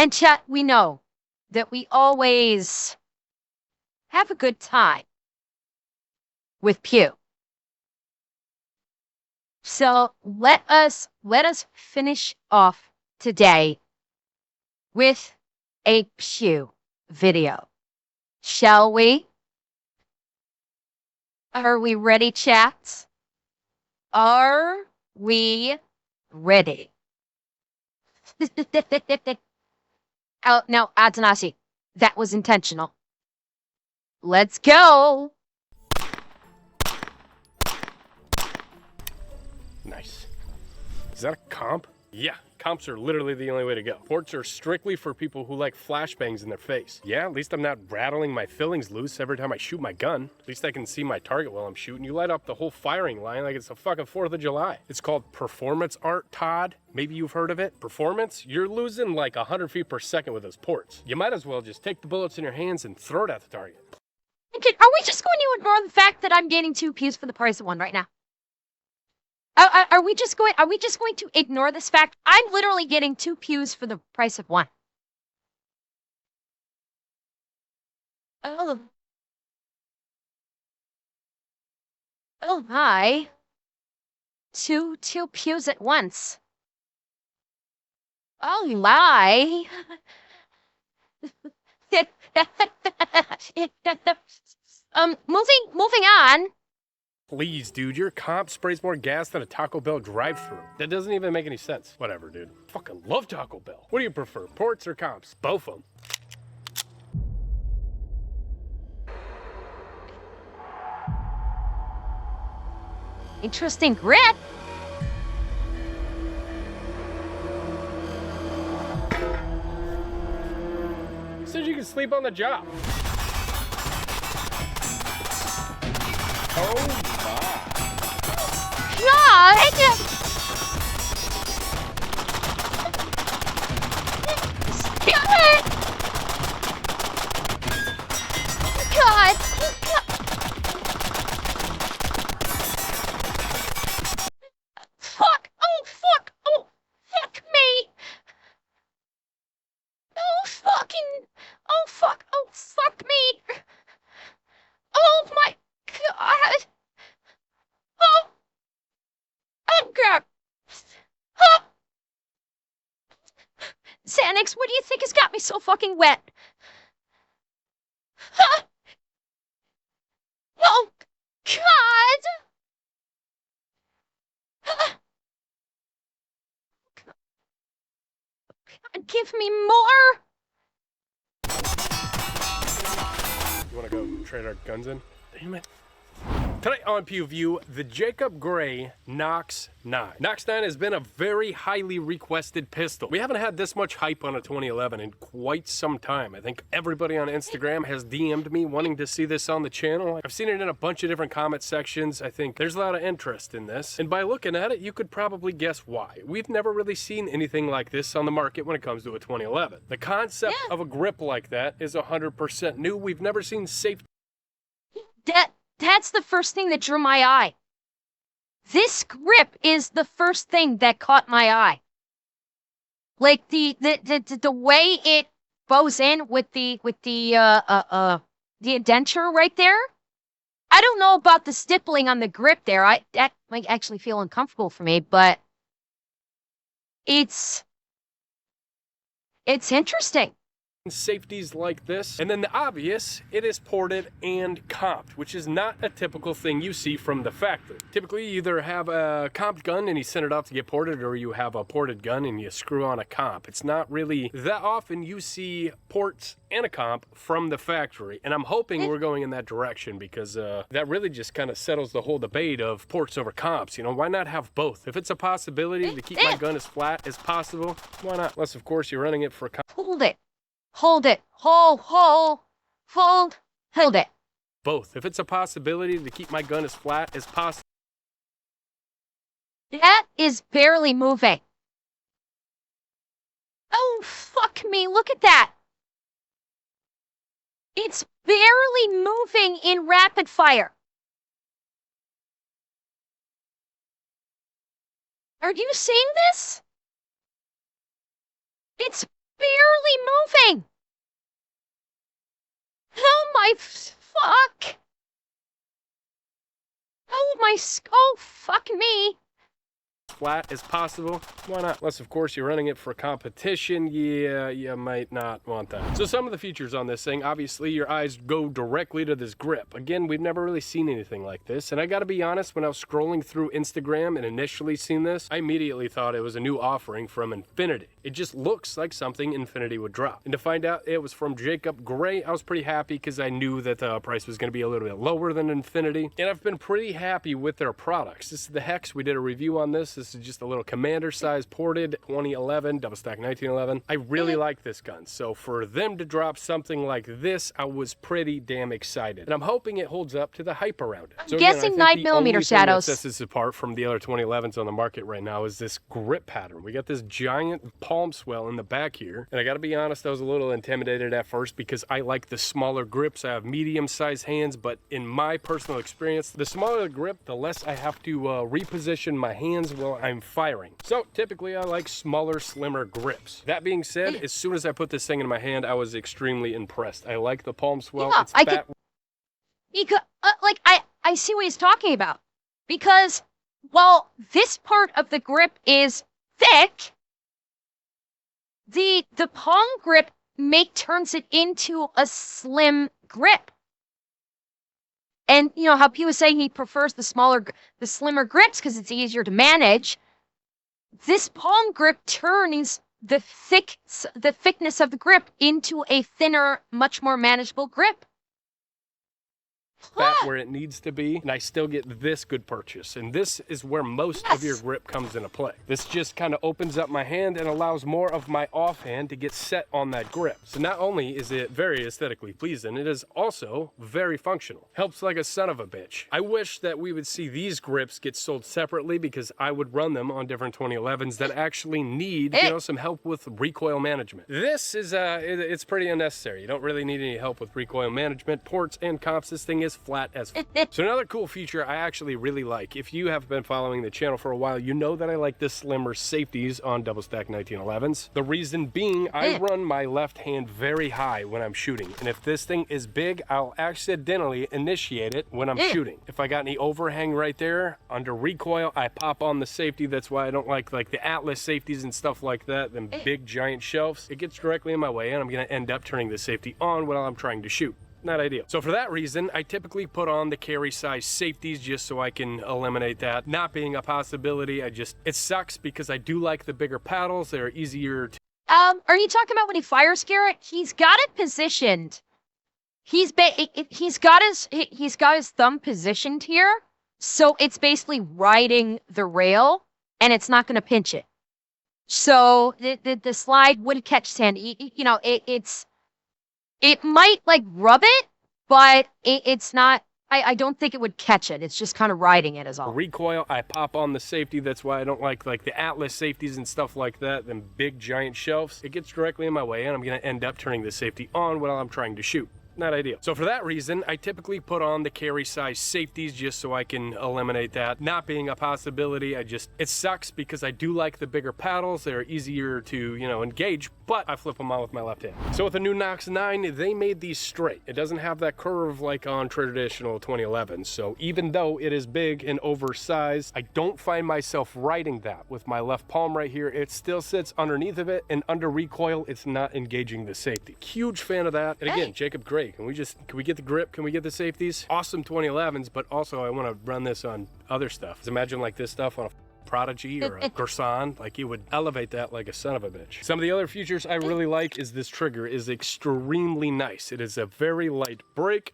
And chat, we know that we always have a good time with Pew. So let us finish off today with a Pew video. Shall we? Are we ready, chat? Are we ready? Oh, no, Atanasi. That was intentional. Let's go! Nice. Is that a comp? Yeah, comps are literally the only way to go. Ports are strictly for people who like flashbangs in their face. Yeah, at least I'm not rattling my fillings loose every time I shoot my gun. At least I can see my target while I'm shooting. You light up the whole firing line like it's the fucking 4th of July. It's called performance art, Todd. Maybe you've heard of it. Performance? You're losing like 100 feet per second with those ports. You might as well just take the bullets in your hands and throw it at the target. Are we just going to ignore the fact that I'm getting 2 Pews for the price of 1 right now? Are we just going to ignore this fact? I'm literally getting 2 Pews for the price of 1. Oh. Oh my. Two Pews at once. Oh my. Moving on. Please, dude, your comp sprays more gas than a Taco Bell drive-thru. That doesn't even make any sense. Whatever, dude. Fucking love Taco Bell. What do you prefer, ports or comps? Both of them. Interesting grip. Said you could sleep on the job. Oh my. God! God! God! Fuck! Oh, fuck! Oh, fuck me! Oh, fucking... Oh, fuck! Oh, fuck me! Oh, my God! Oh! Oh, God! Oh! Xanax, what do you think has got me so fucking wet? Huh? Oh, God! God, give me more! You wanna go trade our guns in? Damn it. Tonight on PewView, the Jacob Gray Knox 9. Knox 9 has been a very highly requested pistol. We haven't had this much hype on a 2011 in quite some time. I think everybody on Instagram has DM'd me wanting to see this on the channel. I've seen it in a bunch of different comment sections. I think there's a lot of interest in this. And by looking at it, you could probably guess why. We've never really seen anything like this on the market when it comes to a 2011. The concept of a grip like that is 100% new. We've never seen safety. That's the first thing that drew my eye. This grip is the first thing that caught my eye. Like the way it bows in with the indenture right there. I don't know about the stippling on the grip there. That might actually feel uncomfortable for me, but it's interesting. Safeties like this, and then the obvious, it is ported and comped, which is not a typical thing you see from the factory. Typically you either have a comped gun and you send it off to get ported, or you have a ported gun and you screw on a comp. It's not really that often you see ports and a comp from the factory, and I'm hoping we're going in that direction, because that really just kind of settles the whole debate of ports over comps. You know, why not have both? If it's a possibility to keep my gun as flat as possible, why not? Unless of course you're running it for a comp. Hold it. Hold it. Hold it. Both. If it's a possibility to keep my gun as flat as possible. That is barely moving. Oh, fuck me. Look at that. It's barely moving in rapid fire. Are you seeing this? It's barely moving. Oh my fuck. Oh fuck me. Flat as possible. Why not? Unless of course you're running it for competition, yeah, you might not want that. So some of the features on this thing, obviously your eyes go directly to this grip. Again, we've never really seen anything like this, and I gotta be honest, when I was scrolling through Instagram and initially seen this, I immediately thought it was a new offering from Infinity. It just looks like something Infinity would drop. And to find out it was from Jacob Gray, I was pretty happy because I knew that the price was gonna be a little bit lower than Infinity, and I've been pretty happy with their products. This is the Hex. We did a review on this. This is just a little commander size ported 2011, double stack 1911. I really like this gun. So for them to drop something like this, I was pretty damn excited. And I'm hoping it holds up to the hype around it. So Guessing 9mm shadows. What sets this apart from the other 2011s on the market right now is this grip pattern. We got this giant palm swell in the back here. And I gotta be honest, I was a little intimidated at first because I like the smaller grips. I have medium sized hands, but in my personal experience, the smaller the grip, the less I have to reposition my hands while I'm firing. So typically I like smaller, slimmer grips. That being said, as soon as I put this thing in my hand, I was extremely impressed. I like the palm swell. Yeah, it's fat. I see what he's talking about. Because while this part of the grip is thick, the palm grip turns it into a slim grip. And you know how Pew was saying he prefers the slimmer grips because it's easier to manage. This palm grip turns the thickness of the grip into a thinner, much more manageable grip. Fat where it needs to be, and I still get this good purchase. And this is where most of your grip comes into play. This just kind of opens up my hand and allows more of my offhand to get set on that grip. So not only is it very aesthetically pleasing, it is also very functional. Helps like a son of a bitch. I wish that we would see these grips get sold separately because I would run them on different 2011s that actually need, you know, some help with recoil management. This is, it's pretty unnecessary. You don't really need any help with recoil management, ports, and comps. This thing is flat as So another cool feature I actually really like, if you have been following the channel for a while, you know that I like the slimmer safeties on double stack 1911s. The reason being, I run my left hand very high when I'm shooting, and if this thing is big, I'll accidentally initiate it when I'm shooting. If I got any overhang right there under recoil, I pop on the safety. That's why I don't like the Atlas safeties and stuff like that, them big giant shelves. It gets directly in my way, and I'm gonna end up turning the safety on while I'm trying to shoot. Not ideal. So for that reason, I typically put on the carry size safeties just so I can eliminate that not being a possibility. It sucks because I do like the bigger paddles. They're easier to... Are you talking about when he fires Garrett? He's got it positioned. He's got his thumb positioned here, so it's basically riding the rail, and it's not going to pinch it. So the slide would catch sand. You know, it might like rub it, but it's not. I don't think it would catch it. It's just kind of riding it is all. Recoil, I pop on the safety. That's why I don't like the Atlas safeties and stuff like that, them big giant shelves. It gets directly in my way, and I'm gonna end up turning the safety on while I'm trying to shoot. Not ideal. So for that reason, I typically put on the carry size safeties just so I can eliminate that not being a possibility. It sucks because I do like the bigger paddles. They're easier to, you know, engage, but I flip them on with my left hand. So with the new Nox 9, they made these straight. It doesn't have that curve like on traditional 2011. So even though it is big and oversized, I don't find myself riding that with my left palm right here. It still sits underneath of it, and under recoil, it's not engaging the safety. Huge fan of that. And again, Jacob Gray, can we get the grip? Can we get the safeties? Awesome 2011s, but also I want to run this on other stuff. Just imagine like this stuff on a Prodigy or a Gerson, like you would elevate that like a son of a bitch. Some of the other features I really like is this trigger is extremely nice. It is a very light break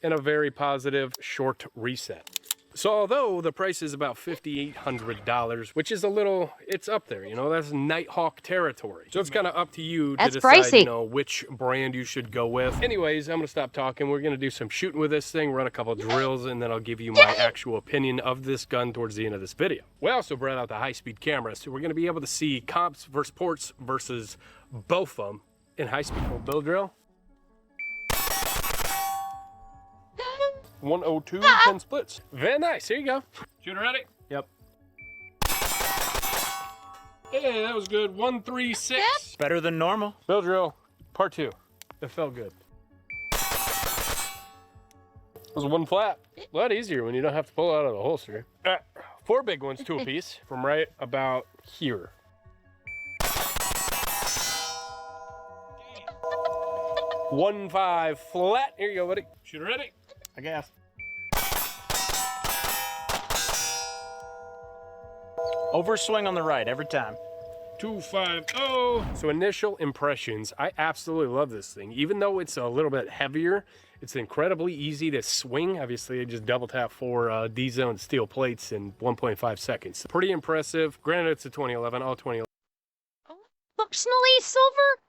and a very positive short reset. So although the price is about $5,800, which is a little, it's up there, you know, that's Nighthawk territory. So it's kind of up to you to decide, you know, which brand you should go with. Anyways, I'm gonna stop talking. We're gonna do some shooting with this thing, run a couple drills, and then I'll give you my actual opinion of this gun towards the end of this video. We also brought out the high-speed camera, so we're gonna be able to see comps versus ports versus both of them in high-speed. Bill drill. 102, 10 splits. Very nice. Here you go. Shooter ready? Yep. Hey, that was good. 136. Better than normal. Bill drill, part 2. It felt good. It was one flat. A lot easier when you don't have to pull it out of the holster. 4 big ones, 2 apiece, from right about here. One 5 flat. Here you go, buddy. Shooter ready? I guess. Overswing on the right every time. 250. So initial impressions, I absolutely love this thing. Even though it's a little bit heavier, it's incredibly easy to swing. Obviously, I just double tap 4 D-zone steel plates in 1.5 seconds. Pretty impressive. Granted, it's a 2011, all 2011. Functionally, Silver,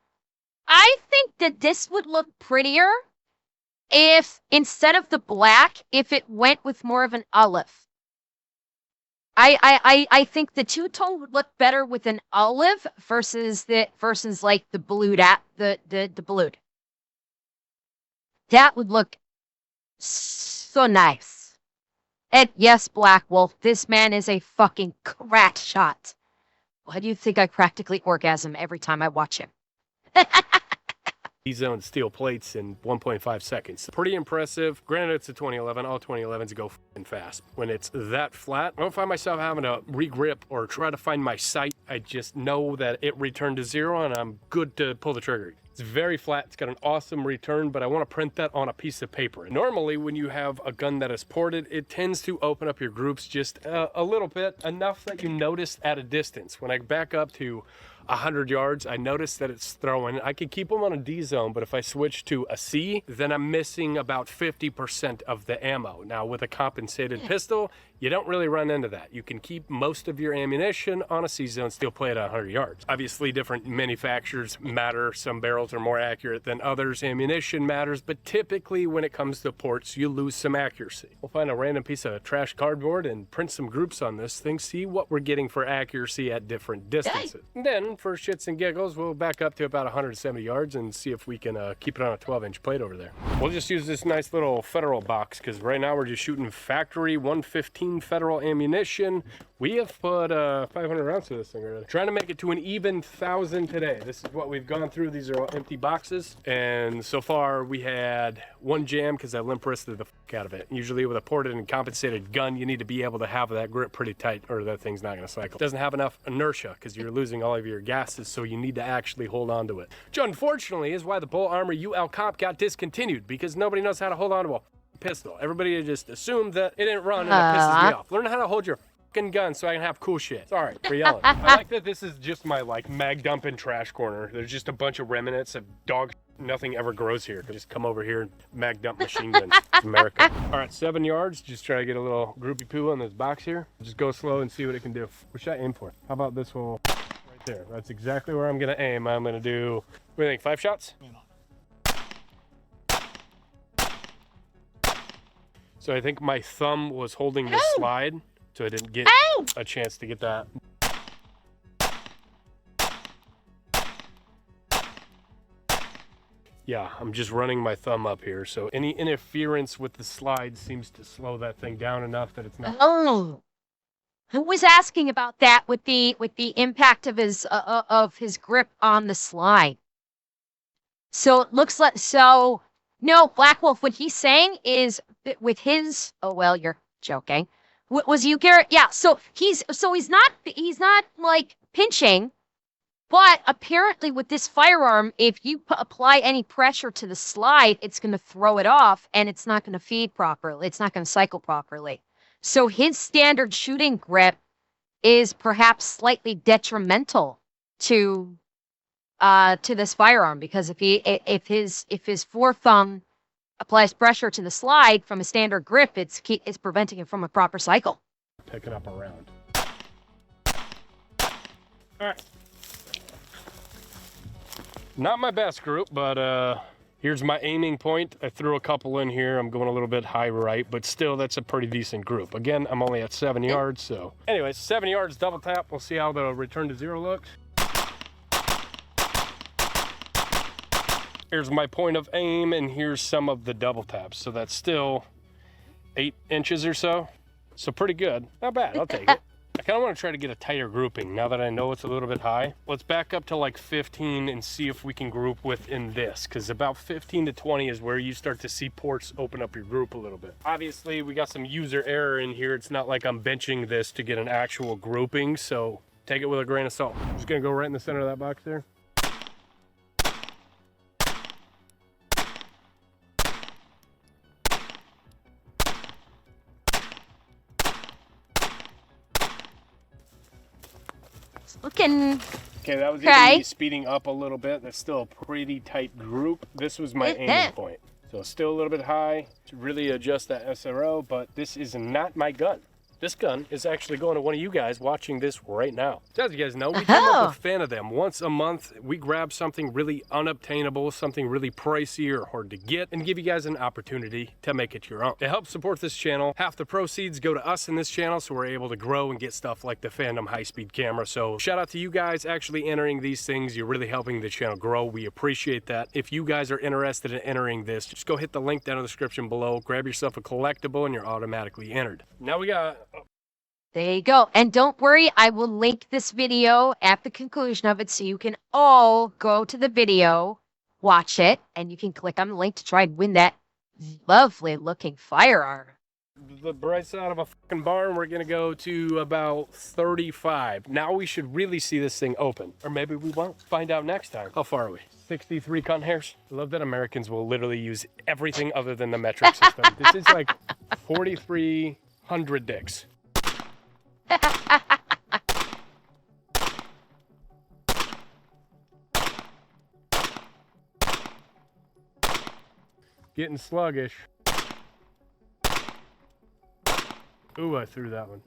I think that this would look prettier if, instead of the black, if it went with more of an olive. I think the two-tone would look better with an olive versus like the blued the blued. That would look so nice. And yes, Black Wolf, this man is a fucking crack shot. Why do you think I practically orgasm every time I watch him? D-zone steel plates in 1.5 seconds. Pretty impressive. Granted, it's a 2011. All 2011s go f***ing fast. When it's that flat, I don't find myself having to re-grip or try to find my sight. I just know that it returned to 0 and I'm good to pull the trigger. It's very flat. It's got an awesome return, but I want to print that on a piece of paper. Normally, when you have a gun that is ported, it tends to open up your groups just a little bit, enough that you notice at a distance. When I back up to 100 yards, I notice that it's throwing. I could keep them on a D zone, but if I switch to a C, then I'm missing about 50% of the ammo. Now, with a compensated pistol, you don't really run into that. You can keep most of your ammunition on a C zone steel plate at 100 yards. Obviously, different manufacturers matter. Some barrels are more accurate than others. Ammunition matters, but typically when it comes to ports, you lose some accuracy. We'll find a random piece of trash cardboard and print some groups on this thing, see what we're getting for accuracy at different distances. And then, for shits and giggles, we'll back up to about 170 yards and see if we can keep it on a 12-inch plate over there. We'll just use this nice little Federal box, because right now we're just shooting factory 115 Federal ammunition. We have put 500 rounds to this thing already. Trying to make it to an even 1,000 today. This is what we've gone through. These are all empty boxes. And so far we had 1 jam because I limp wristed the fuck out of it. Usually with a ported and compensated gun, you need to be able to have that grip pretty tight or that thing's not gonna cycle. It doesn't have enough inertia because you're losing all of your gases, so you need to actually hold on to it. Which unfortunately is why the Bull Armor UL Comp got discontinued, because nobody knows how to hold on to a pistol. Everybody just assumed that it didn't run and it pisses me off. Learn how to hold your fucking gun so I can have cool shit. Sorry for yelling. I like that this is just my like mag dump and trash corner. There's just a bunch of remnants of dog shit. Nothing ever grows here. Just come over here and mag dump machine guns. It's America. All right, 7 yards. Just try to get a little groupie poo on this box here. Just go slow and see what it can do. What should I aim for? How about this hole right there? That's exactly where I'm gonna aim. I'm gonna do, what do you think, 5 shots? So I think my thumb was holding the slide, so I didn't get a chance to get that. Yeah, I'm just running my thumb up here, so any interference with the slide seems to slow that thing down enough that it's not. Oh, who was asking about that with the impact of his grip on the slide? So it looks like no, Black Wolf. What he's saying is that with his. Oh well, you're joking. Was you, Garrett? Yeah. So he's not like pinching. But apparently with this firearm, if you apply any pressure to the slide, it's going to throw it off and it's not going to feed properly. It's not going to cycle properly. So his standard shooting grip is perhaps slightly detrimental to this firearm, because if his forethumb applies pressure to the slide from a standard grip, it's preventing it from a proper cycle. Picking up a round. All right. Not my best group, but here's my aiming point. I threw a couple in here. I'm going a little bit high right, but still that's a pretty decent group. Again, I'm only at 7 yards, so. Anyways, 7 yards, double tap. We'll see how the return to 0 looks. Here's my point of aim, and here's some of the double taps. So that's still 8 inches or so. So pretty good. Not bad, I'll take it. I kind of want to try to get a tighter grouping now that I know it's a little bit high. Let's back up to like 15 and see if we can group within this, because about 15 to 20 is where you start to see ports open up your group a little bit. Obviously, we got some user error in here. It's not like I'm benching this to get an actual grouping, so take it with a grain of salt. I'm just gonna go right in the center of that box there. Looking. Okay, that was Okay. even me speeding up a little bit. That's still a pretty tight group. This was my aiming point. So still a little bit high to really adjust that SRO, but this is not my gun. This gun is actually going to one of you guys watching this right now. So as you guys know, we become a fan of them. Once a month, we grab something really unobtainable, something really pricey or hard to get, and give you guys an opportunity to make it your own. To help support this channel, half the proceeds go to us in this channel, so we're able to grow and get stuff like the Phantom high-speed camera. So shout out to you guys actually entering these things. You're really helping the channel grow. We appreciate that. If you guys are interested in entering this, just go hit the link down in the description below, grab yourself a collectible, and you're automatically entered. Now we got... There you go. And don't worry, I will link this video at the conclusion of it so you can all go to the video, watch it, and you can click on the link to try and win that lovely looking firearm. The bright side of a fucking barn, we're gonna go to about 35. Now we should really see this thing open. Or maybe we won't. Find out next time. How far are we? 63 cunt hairs. I love that Americans will literally use everything other than the metric system. This is like 4,300 dicks. Getting sluggish. Ooh, I threw that one.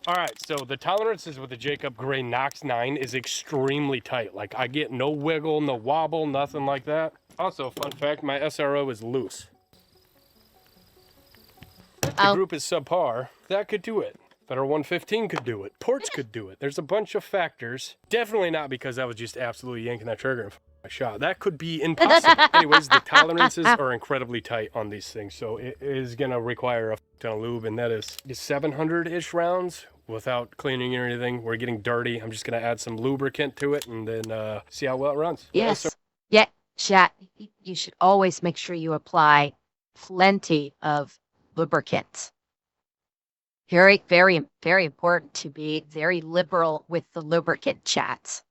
All right, so the tolerances with the Jacob Gray Knox 9 is extremely tight. Like, I get no wiggle, no wobble, nothing like that. Also, fun fact, my SRO is loose. The group is subpar. That could do it. Federal 115 could do it. Ports could do it. There's a bunch of factors. Definitely not because I was just absolutely yanking that trigger and I shot. That could be impossible. Anyways, the tolerances are incredibly tight on these things, so it is gonna require a ton of lube, and that is 700-ish rounds without cleaning or anything. We're getting dirty. I'm just gonna add some lubricant to it and then see how well it runs. Yes. Yeah, chat. You should always make sure you apply plenty of lubricant. Very, very, very important to be very liberal with the lubricant, chat.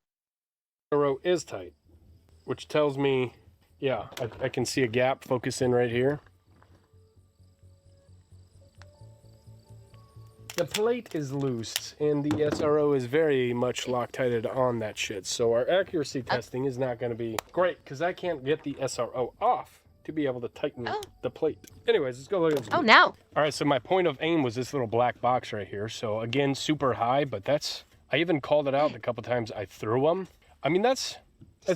SRO is tight, which tells me, yeah, I can see a gap. Focus in right here. The plate is loose, and the SRO is very much Loctited on that shit. So our accuracy testing is not going to be great, because I can't get the SRO off to be able to tighten the plate. Anyways, let's go look at this. Oh, no. All right, so my point of aim was this little black box right here. So again, super high, but that's, I even called it out a couple times I threw them. I mean, that's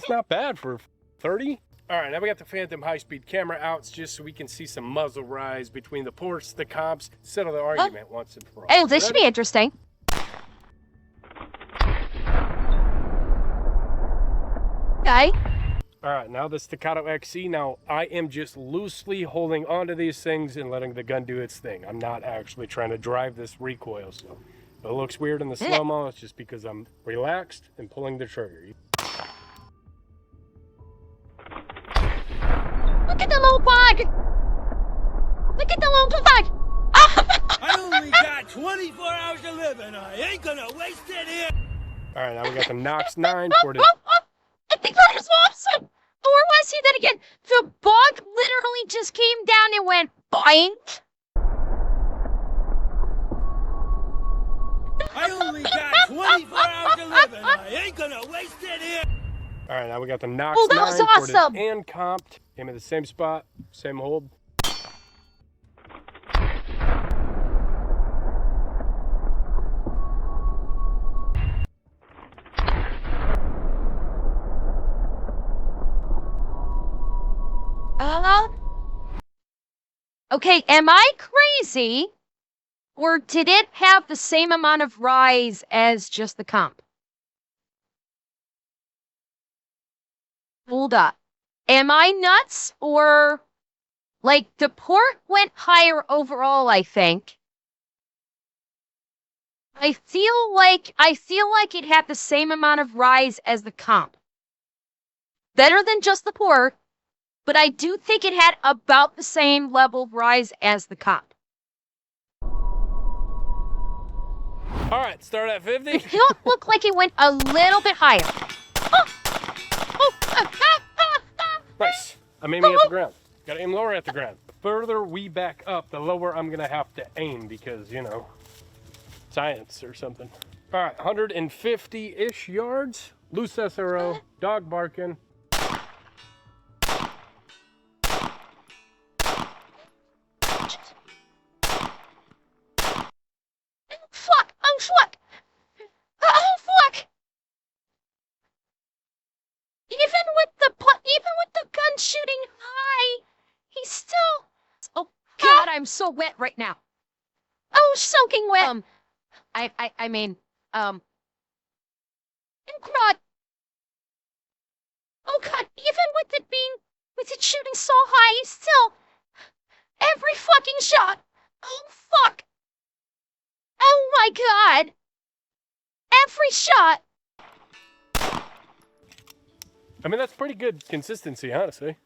not bad for 30. All right, now we got the Phantom high-speed camera out just so we can see some muzzle rise between the ports, the comps, settle the argument once and for all. Oh, this should be interesting. Okay. All right, now the Staccato XC. Now, I am just loosely holding onto these things and letting the gun do its thing. I'm not actually trying to drive this recoil, so if it looks weird in the slow-mo, it's just because I'm relaxed and pulling the trigger. Look at the little bug! Look at the little bug! I only got 24 hours to live and I ain't gonna waste it here! All right, now we got the Knox 9 ported. I think that is awesome! Oh, where was he then again? The bug literally just came down and went boink. I only got 24 hours to live and I ain't gonna waste it here! All right, now we got the Knox Oh, that was 9 ported awesome. and comped. Aim at the same spot, same hold. Okay, am I crazy? Or did it have the same amount of rise as just the comp? Hold up. Am I nuts or Like, the port went higher overall, I think. I feel like it had the same amount of rise as the comp. Better than just the port, but I do think it had about the same level of rise as the comp. All right, start at 50. It don't look like it went a little bit higher. Oh! Nice. I'm aiming at the ground. Gotta aim lower at the ground. The further we back up, the lower I'm gonna have to aim because, you know, science or something. All right, 150-ish yards. Loose SRO, dog barking. Fuck! Oh, fuck! Oh, fuck! Even with the gun shooting high, he's still... Oh, God, I'm so wet right now. Oh, soaking wet. I mean, God. Oh, God, with it shooting so high, he's still... Every fucking shot. Oh, fuck. Oh, my God. Every shot. I mean, that's pretty good consistency, honestly.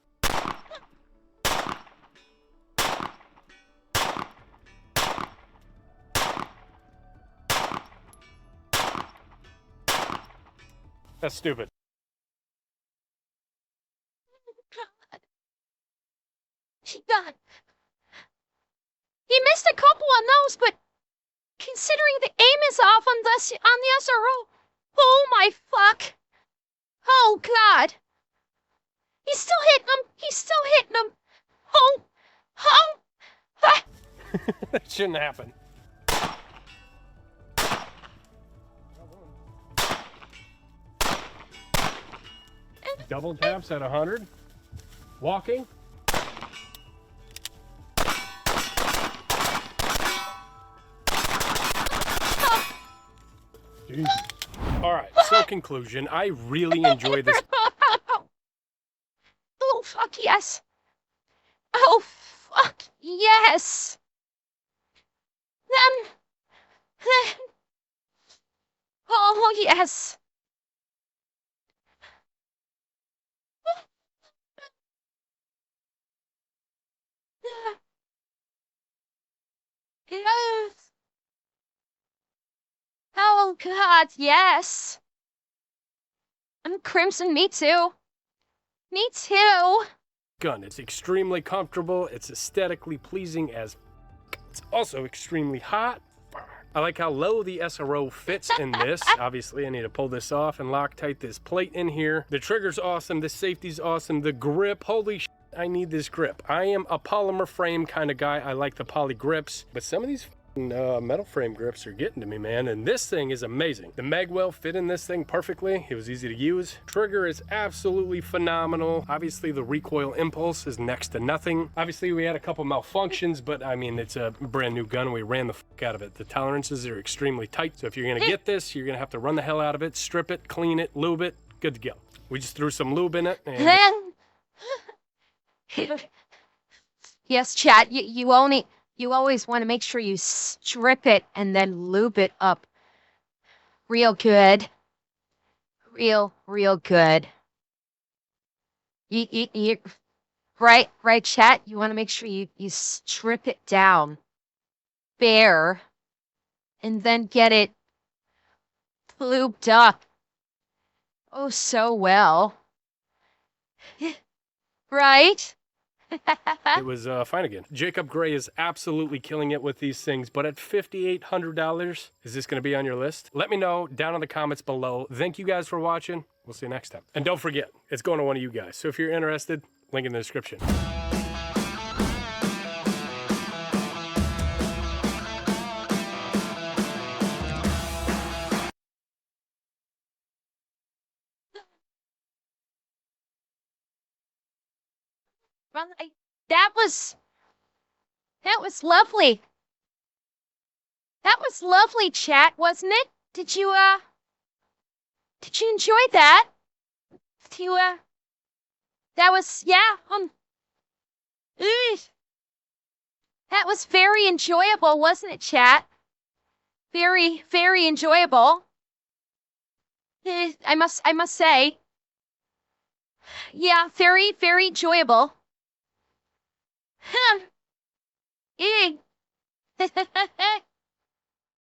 That's stupid. God. He missed a couple on those, but considering the aim is off on the SRO, oh my fuck. Oh, God. He's still hitting him. He's still hitting him. Oh. Oh. Ah. That shouldn't happen. Double taps at 100. Walking. Jeez. All right, so conclusion. I really enjoy this. Oh, fuck yes. Oh, fuck yes. Then, oh, yes. Yes. Oh, God, yes. And Crimson, me too. Me too. Gun. It's extremely comfortable. It's aesthetically pleasing as it's also extremely hot. I like how low the SRO fits in this. Obviously, I need to pull this off and Loctite this plate in here. The trigger's awesome. The safety's awesome. The grip, holy shit, I need this grip. I am a polymer frame kind of guy. I like the poly grips, but some of these metal frame grips are getting to me, man, and this thing is amazing. The magwell fit in this thing perfectly. It was easy to use. Trigger is absolutely phenomenal. Obviously, the recoil impulse is next to nothing. Obviously, we had a couple malfunctions, but I mean, it's a brand new gun. We ran the fuck out of it. The tolerances are extremely tight, so if you're gonna get this, you're gonna have to run the hell out of it, strip it, clean it, lube it, good to go. We just threw some lube in it, and... Yes, chat, you always want to make sure you strip it and then lube it up real good. Real good. Right, chat? You want to make sure you strip it down bare and then get it lubed up. Oh, so well. Right? It was fine again. Jacob Gray is absolutely killing it with these things, but at $5,800, is this going to be on your list? Let me know down in the comments below. Thank you guys for watching. We'll see you next time. And don't forget, it's going to one of you guys. So if you're interested, link in the description. That was lovely. That was lovely, chat, wasn't it? Did you enjoy that? That was, yeah, Eesh. That was very enjoyable, wasn't it, chat? Very, very enjoyable. I must say. Yeah, very, very enjoyable. Eh.